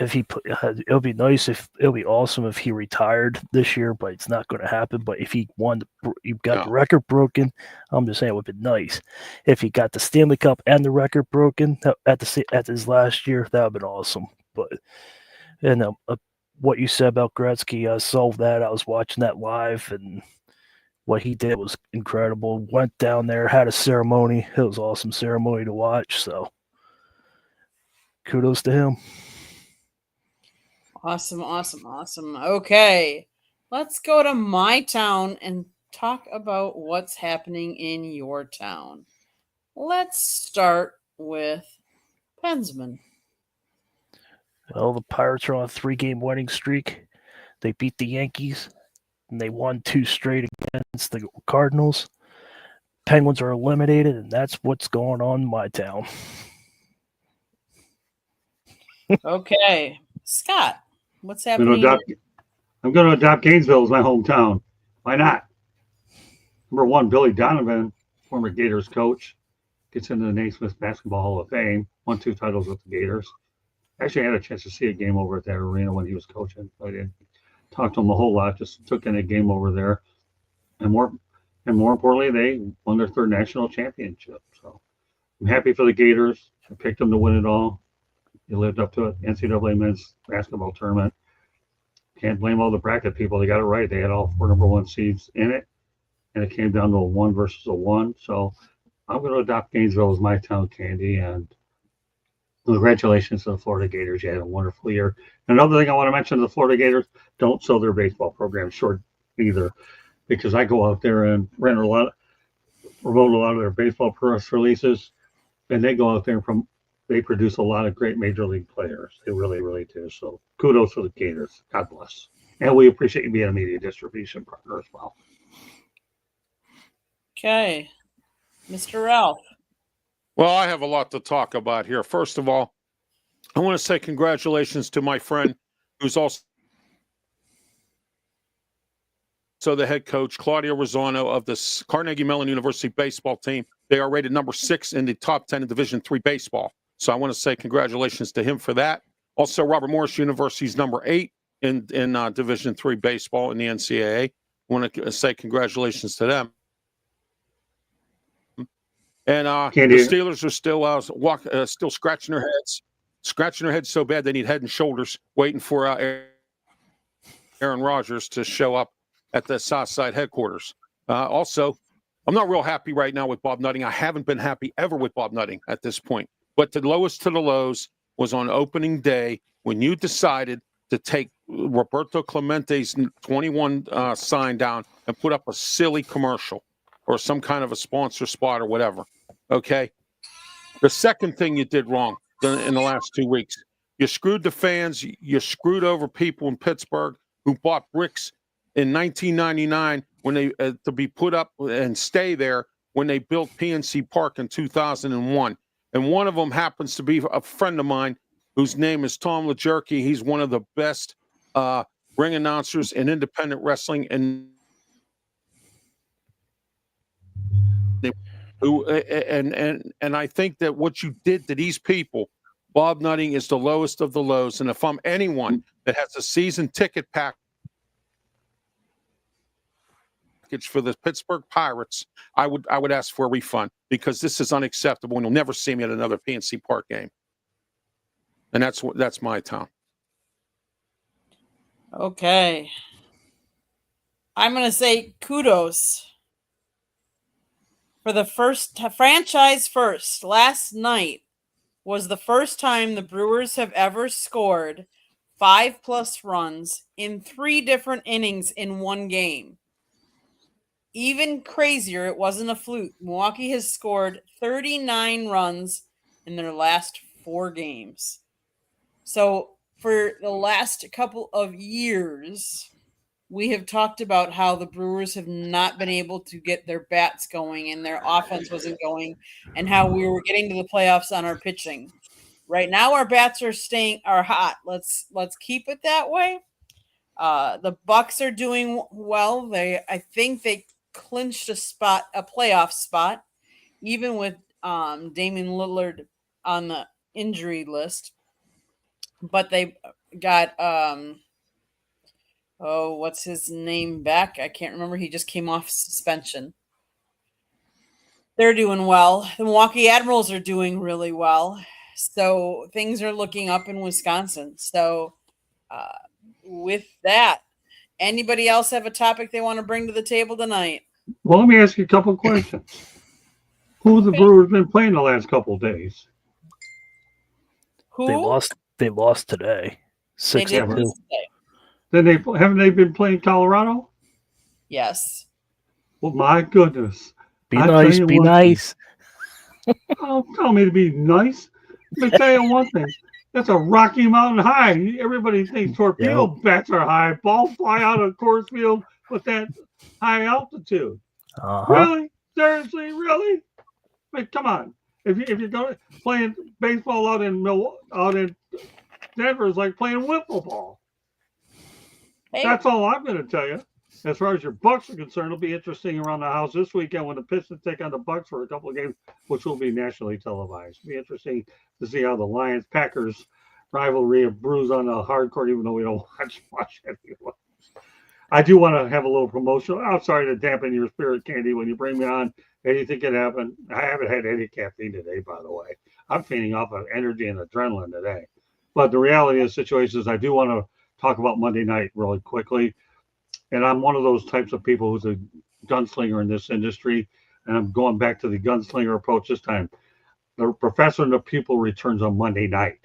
if it'll be nice it'll be awesome if he retired this year, but it's not going to happen. But if he got the record broken, I'm just saying it would be nice. If he got the Stanley Cup and the record broken at his last year, that would have been awesome. But what you said about Gretzky, I saw that. I was watching that live, and what he did was incredible. Went down there, had a ceremony. It was an awesome ceremony to watch. So kudos to him. Awesome. Okay, let's go to my town and talk about what's happening in your town. Let's start with Pensman. Well, the Pirates are on a 3-game winning streak. They beat the Yankees, and they won 2 straight against the Cardinals. Penguins are eliminated, and that's what's going on in my town. Okay, Scott, what's happening? I'm going to adopt Gainesville as my hometown. Why not? Number 1, Billy Donovan, former Gators coach, gets into the Naismith Basketball Hall of Fame. Won 2 titles with the Gators. Actually, I had a chance to see a game over at that arena when he was coaching. I didn't talk to him a whole lot. Just took in a game over there, and more importantly, they won their 3rd national championship. So I'm happy for the Gators. I picked them to win it all. They lived up to it. NCAA men's basketball tournament. Can't blame all the bracket people. They got it right. They had all 4 number 1 seeds in it, and it came down to a 1 versus a 1. So I'm going to adopt Gainesville as my town, Candy, and congratulations to the Florida Gators. You had a wonderful year. Another thing I want to mention to the Florida Gators, don't sell their baseball program short either, because I go out there and promote a lot of their baseball press releases, and they go out there and they produce a lot of great major league players. They really, really do. So kudos to the Gators. God bless. And we appreciate you being a media distribution partner as well. Okay, Mr. Ralph. Well, I have a lot to talk about here. First of all, I want to say congratulations to my friend who's also the head coach, Claudio Rosano of the Carnegie Mellon University baseball team. They are rated number 6 in the top 10 in Division III baseball. So I want to say congratulations to him for that. Also, Robert Morris University is number 8 in Division III baseball in the NCAA. I want to say congratulations to them. And the Steelers are still scratching their heads so bad they need Head and Shoulders, waiting for Aaron Rodgers to show up at the Southside headquarters. Also, I'm not real happy right now with Bob Nutting. I haven't been happy ever with Bob Nutting at this point. But the lowest to the lows was on opening day when you decided to take Roberto Clemente's 21 sign down and put up a silly commercial or some kind of a sponsor spot or whatever. Okay. The second thing you did wrong in the last 2 weeks, you screwed the fans. You screwed over people in Pittsburgh who bought bricks in 1999 when they to be put up and stay there when they built PNC Park in 2001. And one of them happens to be a friend of mine whose name is Tom LaJerky. He's one of the best ring announcers in independent wrestling, and I think that what you did to these people, Bob Nutting is the lowest of the lows. And if I'm anyone that has a season ticket package for the Pittsburgh Pirates, I would ask for a refund, because this is unacceptable, and you'll never see me at another PNC Park game. And that's my town. Okay. I'm going to say kudos for the franchise first. Last night was the first time the Brewers have ever scored 5+ runs in 3 different innings in one game. Even crazier, it wasn't a fluke. Milwaukee has scored 39 runs in their last 4 games. So for the last couple of years, we have talked about how the Brewers have not been able to get their bats going and their offense wasn't going, and how we were getting to the playoffs on our pitching. Right now, our bats are hot. Let's keep it that way. The Bucks are doing well. I think they clinched a playoff spot, even with Damian Lillard on the injury list. But they got what's his name back? I can't remember. He just came off suspension. They're doing well. The Milwaukee Admirals are doing really well. So things are looking up in Wisconsin. So with that, anybody else have a topic they want to bring to the table tonight? Well, let me ask you a couple of questions. Who have the Brewers been playing the last couple of days? Who? They lost today. They did 6-2. lose today. Then haven't they been playing Colorado? Yes. Well, my goodness. Be I tell nice. you Be what, nice. Don't tell me to be nice. Let me tell you one thing. That's a Rocky Mountain high. Everybody thinks torpedo bats are high. Balls fly out of Coors Field with that high altitude. Uh-huh. Really? Seriously? Really? I mean, come on. If you're going playing baseball out in Denver, is like playing wiffle ball. Hey. That's all I'm going to tell you. As far as your Bucks are concerned, it'll be interesting around the house this weekend when the Pistons take on the Bucks for a couple of games, which will be nationally televised. It'll be interesting to see how the Lions-Packers rivalry brews on the hard court, even though we don't watch anyway. I do want to have a little promotion. I'm sorry to dampen your spirit, Candy, when you bring me on. Anything can happen. I haven't had any caffeine today, by the way. I'm feeding off of energy and adrenaline today. But the reality of the situation is I do want to talk about Monday night really quickly. And I'm one of those types of people who's a gunslinger in this industry. And I'm going back to the gunslinger approach this time. The Professor and the Pupil returns on Monday night.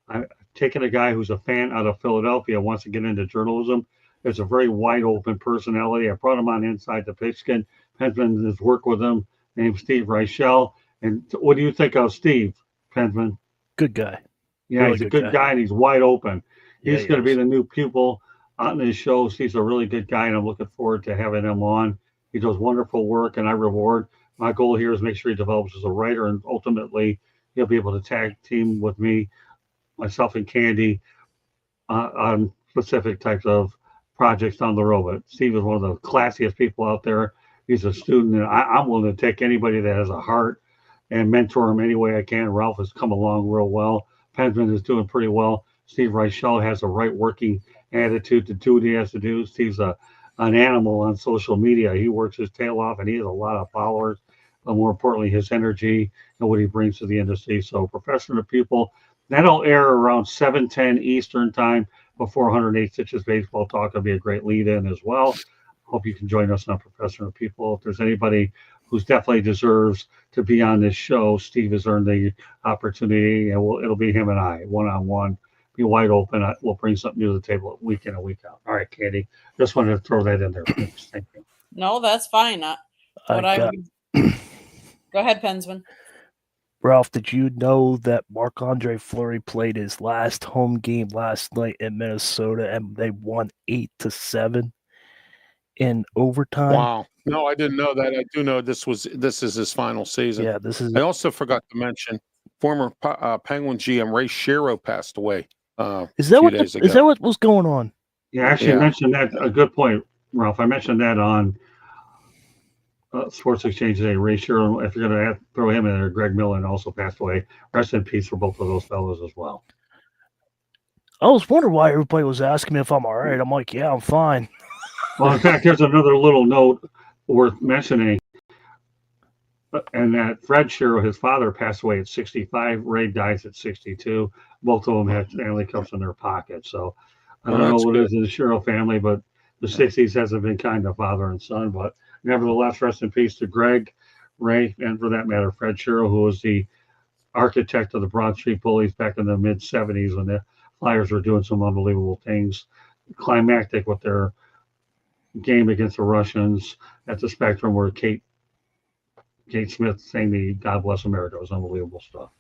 I've taken a guy who's a fan out of Philadelphia, wants to get into journalism. There's a very wide open personality. I brought him on Inside the Pigskin. Pensman has worked with him, named Steve Reichel. And what do you think of Steve, Pensman? Good guy. Yeah, Really he's a good guy and he's wide open. He's going to be the new pupil on his show. He's a really good guy, and I'm looking forward to having him on. He does wonderful work, and I reward. My goal here is make sure he develops as a writer, and ultimately he'll be able to tag team with me, myself and Candy, on specific types of projects down the road. But Steve is one of the classiest people out there. He's a student, and I'm willing to take anybody that has a heart and mentor him any way I can. Ralph has come along real well. Pensman is doing pretty well. Steve Reichel has a right working attitude to do what he has to do. Steve's an animal on social media. He works his tail off, and he has a lot of followers. But more importantly, his energy and what he brings to the industry. So Professor and the Pupil, that'll air around 7:10 Eastern time before 108 Stitches Baseball Talk. Will be a great lead-in as well. Hope you can join us on Professor and the Pupil. If there's anybody who's definitely deserves to be on this show, Steve has earned the opportunity, and it'll be him and I, one-on-one. Be wide open. We'll bring something new to the table week in and week out. All right, Candy. Just wanted to throw that in there. Thank you. No, that's fine. Go ahead, Pensman. Ralph, did you know that Marc-Andre Fleury played his last home game last night in Minnesota and they won 8-7 in overtime? Wow. No, I didn't know that. I do know this is his final season. Yeah, this is. I also forgot to mention former Penguin GM Ray Shero passed away. Is that what was going on? Yeah, actually mentioned that. A good point, Ralph. I mentioned that on Sports Exchange today. Ray Shero, if you're going to throw him in there, Greg Millen also passed away. Rest in peace for both of those fellows as well. I was wondering why everybody was asking me if I'm all right. I'm like, yeah, I'm fine. Well, in fact, here's another little note worth mentioning. And that Fred Shero, his father, passed away at 65. Ray dies at 62. Both of them had Stanley Cups in their pocket. So I don't know what it is in the Shero family, but the 60s hasn't been kind to father and son. But nevertheless, rest in peace to Greg, Ray, and for that matter, Fred Shero, who was the architect of the Broad Street Bullies back in the mid '70s when the Flyers were doing some unbelievable things. Climactic with their game against the Russians at the Spectrum, where Kate Smith sang the "God Bless America." It was unbelievable stuff.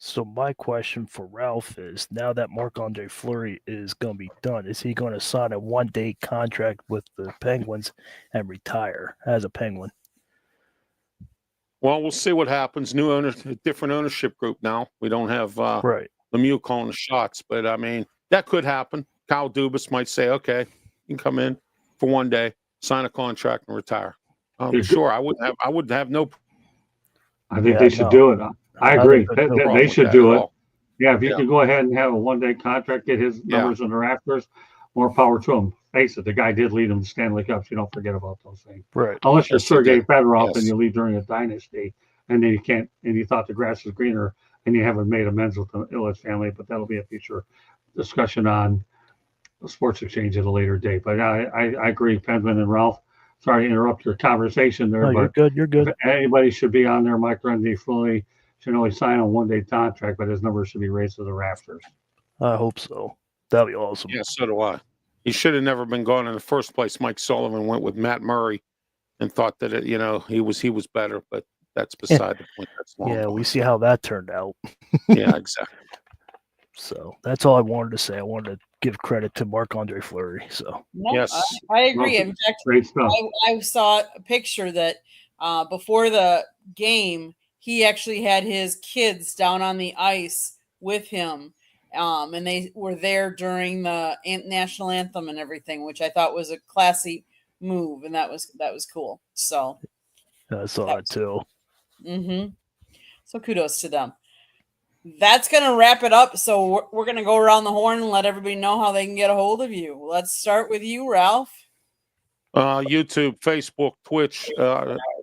So my question for Ralph is, now that Marc-Andre Fleury is going to be done, is he going to sign a one-day contract with the Penguins and retire as a Penguin? Well, we'll see what happens. New owner, different ownership group now. We don't have Right. Lemieux calling the shots, but I mean that could happen. Kyle Dubas might say, "Okay, you can come in for one day, sign a contract, and retire." I'm sure I wouldn't have no. I think they should do it. I agree. think there's no They problem with should that do at it. all. Yeah, if you Yeah. can go ahead and have a one-day contract, get his numbers in the rafters, more power to him. Face it, the guy did lead them to Stanley Cups. You don't forget about those things. Right. Unless you're Yes, he Sergei did. Fedorov Yes. and you lead during a dynasty, and then you can't, and you thought the grass was greener, and you haven't made amends with the Ilitch family. But that'll be a future discussion on the Sports Exchange at a later date. But I agree, Penman and Ralph. Sorry to interrupt your conversation there, No, you're but good. You're good. if anybody should be on there. Marc-Andre Fleury should only sign a one-day contract, but his numbers should be raised to the rafters. I hope so. That'd be awesome. Yeah, so do I. He should have never been gone in the first place. Mike Sullivan went with Matt Murray and thought that he was better, but that's beside the point. That's long Yeah, gone. we see how that turned out. Yeah, exactly. So that's all I wanted to say. I wanted to give credit to Marc-Andre Fleury. So No, Yes. I agree. Well, In fact, Great stuff. I saw a picture that before the game, he actually had his kids down on the ice with him, and they were there during the national anthem and everything, which I thought was a classy move, and that was cool. So, I saw that too. so kudos to them. That's gonna wrap it up. So we're gonna go around the horn and let everybody know how they can get a hold of you. Let's start with you, Ralph. YouTube, Facebook, Twitch,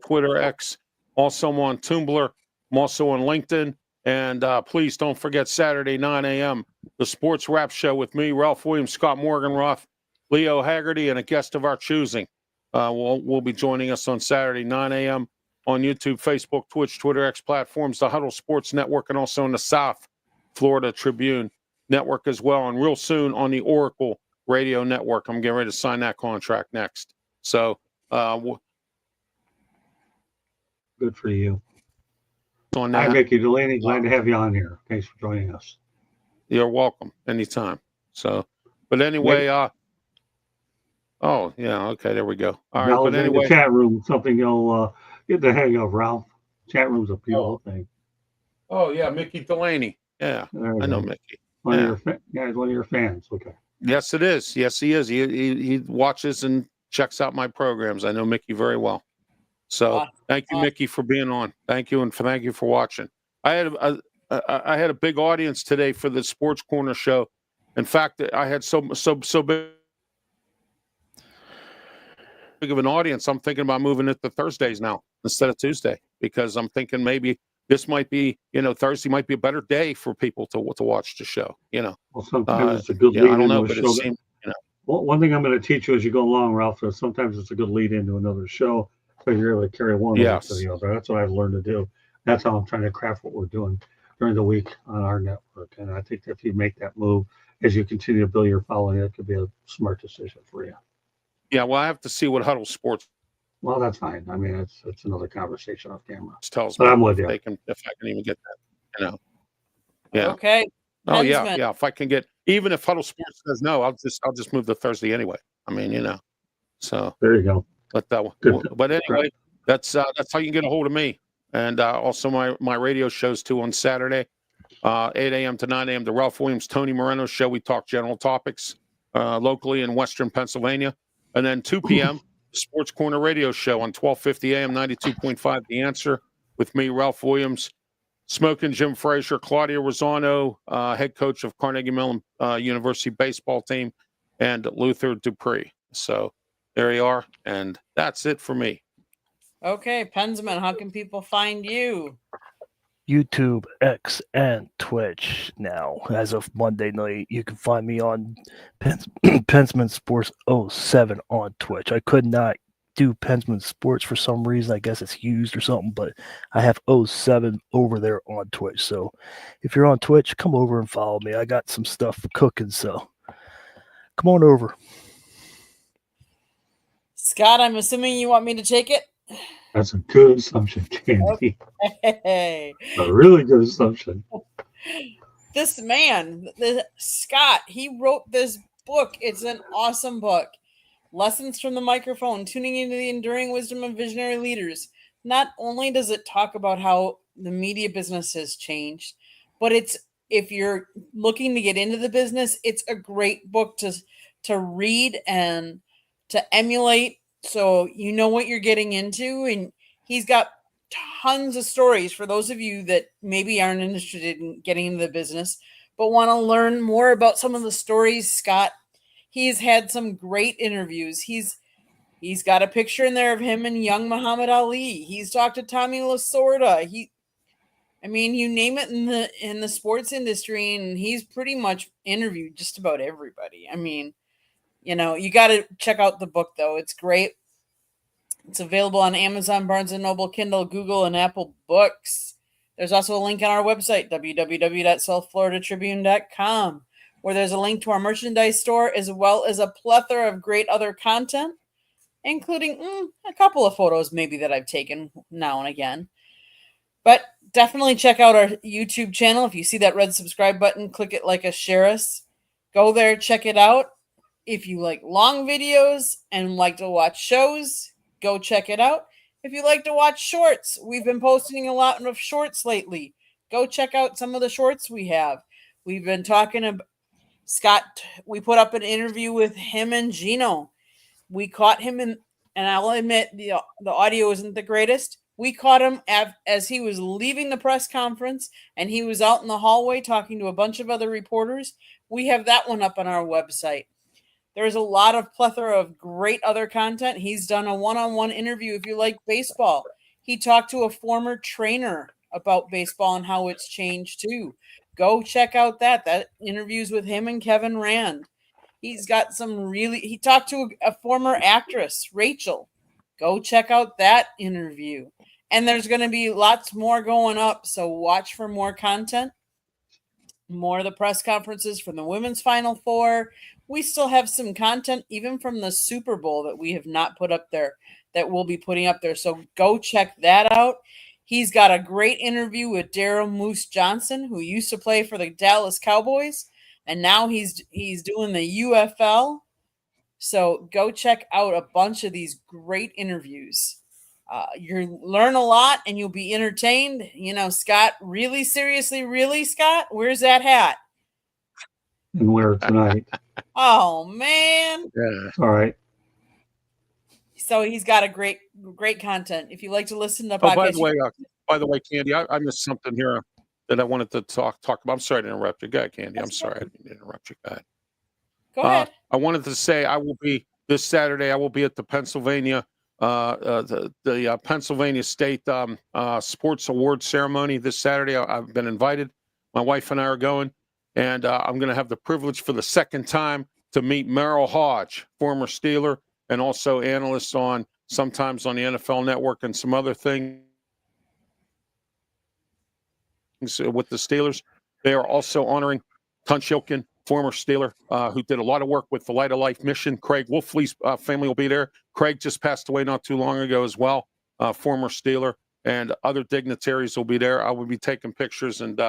Twitter, X. Also I'm on Tumblr. I'm also on LinkedIn. And please don't forget Saturday, 9 a.m., the Sports Wrap Show with me, Ralph Williams, Scott Morganroth, Leo Haggerty, and a guest of our choosing. Will be joining us on Saturday, 9 a.m. on YouTube, Facebook, Twitch, Twitter, X platforms, the Huddle Sports Network, and also on the South Florida Tribune Network as well. And real soon on the Oracle Radio Network. I'm getting ready to sign that contract next. So Good for you. on Hi, that, Mickey Delaney. Glad to have you on here. Thanks for joining us. you're welcome anytime. So, but anyway, oh yeah, okay, there we go. All right, Now, but in anyway, the chat room, something you'll get the hang of, Ralph. Chat room's a beautiful thing. oh yeah, Mickey Delaney. Yeah, There we I know go. Mickey. One of your one of your fans. Okay. Yes, it is. Yes, he is. He watches and checks out my programs. I know Mickey very well. So thank you, Mickey, for being on. Thank you, and thank you for watching. I had a big audience today for the Sports Corner show. In fact, I had so big of an audience. I'm thinking about moving it to Thursdays now instead of Tuesday, because I'm thinking maybe this might be, Thursday might be a better day for people to watch the show. Well, sometimes it's a good lead I don't into know, a but it show. seems, Well, one thing I'm going to teach you as you go along, Ralph, is sometimes it's a good lead into another show. So you're able to carry one over to the other. That's what I've learned to do. That's how I'm trying to craft what we're doing during the week on our network. And I think if you make that move as you continue to build your following, it could be a smart decision for you. Yeah, well, I have to see what Huddle Sports Well, that's fine. I mean, it's another conversation off camera. tells But me. I'm with you. If I can even get that, Yeah. Okay. Oh Hensman. yeah. If I can get, even if Huddle Sports says no, I'll just move to Thursday anyway. I mean, So there you go. But anyway, that's how you can get a hold of me, and also my radio shows too on Saturday, 8 a.m. to 9 a.m. The Ralph Williams Tony Moreno show. We talk general topics locally in Western Pennsylvania, and then 2 p.m. Sports Corner radio show on 1250 a.m. 92.5 The Answer with me, Ralph Williams. Smoking Jim Frazier, Claudia Rosano, head coach of Carnegie Mellon University baseball team, and Luther Dupree. So there you are, and that's it for me. Okay, Pensman, how can people find you? YouTube, X, and Twitch now. As of Monday night, you can find me on Pensman Sports 07 on Twitch. I could not do Pensman Sports for some reason. I guess it's used or something, but I have 07 over there on Twitch. So if you're on Twitch, come over and follow me. I got some stuff cooking, so come on over. Scott, I'm assuming you want me to take it? That's a good assumption, Candy. Hey. A really good assumption. This man, Scott, he wrote this book. It's an awesome book. Lessons from the Microphone, Tuning into the Enduring Wisdom of Visionary Leaders. Not only does it talk about how the media business has changed, but if you're looking to get into the business, it's a great book to read and to emulate, so you know what you're getting into. And he's got tons of stories for those of you that maybe aren't interested in getting into the business but want to learn more about some of the stories. Scott, he's had some great interviews. He's got a picture in there of him and young Muhammad Ali. He's talked to Tommy Lasorda. You name it in the sports industry, and he's pretty much interviewed just about everybody. You got to check out the book, though. It's great. It's available on Amazon, Barnes & Noble, Kindle, Google, and Apple Books. There's also a link on our website, www.southfloridatribune.com, where there's a link to our merchandise store, as well as a plethora of great other content, including a couple of photos maybe that I've taken now and again. But definitely check out our YouTube channel. If you see that red subscribe button, click it like a share us. Go there, check it out. If you like long videos and like to watch shows, go check it out. If you like to watch shorts, we've been posting a lot of shorts lately. Go check out some of the shorts we have. We've been talking about Scott. We put up an interview with him and Gino. We caught him and I'll admit the audio isn't the greatest. We caught him as he was leaving the press conference, and he was out in the hallway talking to a bunch of other reporters. We have that one up on our website. There's a lot of plethora of great other content. He's done a one-on-one interview if you like baseball. He talked to a former trainer about baseball and how it's changed too. Go check out that. That interview's with him and Kevin Rand. He's got he talked to a former actress, Rachel. Go check out that interview. And there's going to be lots more going up, so watch for more content. More of the press conferences from the Women's Final Four. We still have some content even from the Super Bowl that we have not put up there that we'll be putting up there. So go check that out. He's got a great interview with Daryl Moose Johnson, who used to play for the Dallas Cowboys, and now he's doing the UFL. So go check out a bunch of these great interviews. You learn a lot and you'll be entertained. Scott, really, seriously, really, Scott? Where's that hat? And wear it tonight. Oh, man. Yeah. All right. So he's got a great content. If you like to listen to Oh, podcasts. by the way, Candy, I missed something here that I wanted to talk about. I'm sorry to interrupt you. Go ahead, Candy. I'm sorry I didn't interrupt you. Go ahead. Go ahead. I wanted to say this Saturday, I will be at the Pennsylvania Pennsylvania State Sports Award ceremony this Saturday. I've been invited. My wife and I are going, and I'm going to have the privilege for the second time to meet Merrill Hodge, former Steeler, and also analyst sometimes on the NFL Network and some other things with the Steelers. They are also honoring Tunch Ilkin, former Steeler, who did a lot of work with the Light of Life mission. Craig Wolfley's family will be there. Craig just passed away not too long ago as well, former Steeler, and other dignitaries will be there. I will be taking pictures and,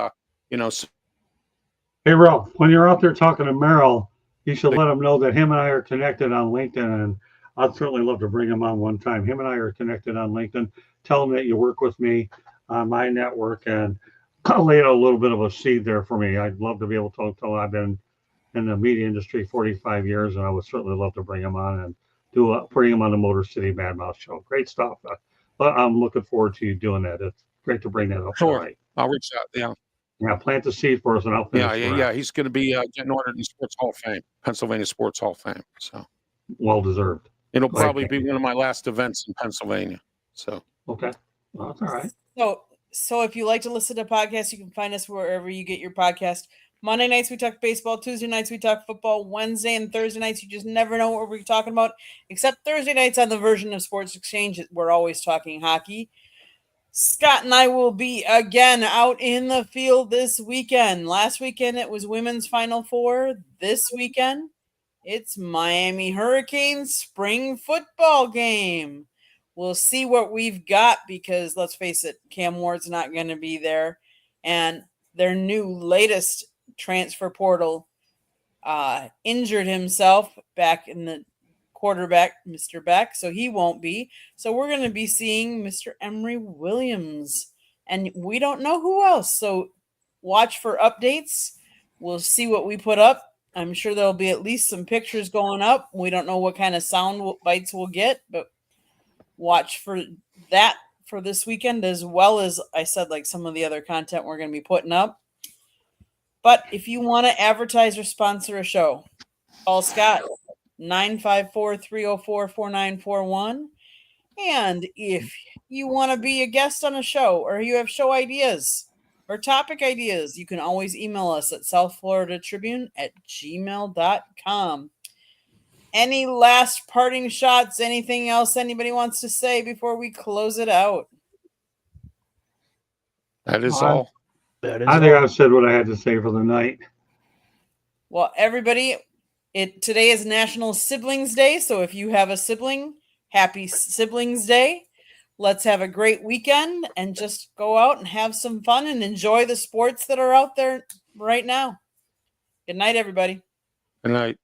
Hey, Ralph, when you're out there talking to Merrill, you should let him know that him and I are connected on LinkedIn, and I'd certainly love to bring him on one time. Him and I are connected on LinkedIn. Tell him that you work with me on my network, and laid a little bit of a seed there for me. I'd love to be able to tell I've been in the media industry 45 years, and I would certainly love to bring him on and bring him on the Motor City Badmouth show. Great stuff. But I'm looking forward to you doing that. It's great to bring that up. Sure. Tonight. I'll reach out. Yeah. Yeah, plant the seed for us, and I'll finish. Yeah. He's going to be getting ordered in Sports Hall of Fame, Pennsylvania Sports Hall of Fame. So well deserved. It'll probably be one of my last events in Pennsylvania. So okay, well, that's all right. So if you like to listen to podcasts, you can find us wherever you get your podcast. Monday nights we talk baseball. Tuesday nights we talk football. Wednesday and Thursday nights you just never know what we're talking about. Except Thursday nights on the version of Sports Exchange, we're always talking hockey. Scott and I will be again out in the field this weekend. Last weekend it was women's Final Four. This weekend it's Miami Hurricanes spring football game. We'll see what we've got because let's face it, Cam Ward's not going to be there, and their new latest transfer portal injured himself back in the quarterback, Mr. Beck, so he won't be. So we're going to be seeing Mr. Emery Williams, and we don't know who else. So watch for updates. We'll see what we put up. I'm sure there'll be at least some pictures going up. We don't know what kind of sound bites we'll get, but watch for that for this weekend, as well as I said, like some of the other content we're going to be putting up. But if you want to advertise or sponsor a show, call Scott 954-304-4941. And if you want to be a guest on a show or you have show ideas or topic ideas, you can always email us at southfloridatribune@gmail.com. Any last parting shots? Anything else anybody wants to say before we close it out? That is all. That is I think all. I've said what I had to say for the night. Well, everybody, today is National Siblings Day, so if you have a sibling, happy Siblings Day. Let's have a great weekend and just go out and have some fun and enjoy the sports that are out there right now. Good night, everybody. Good night.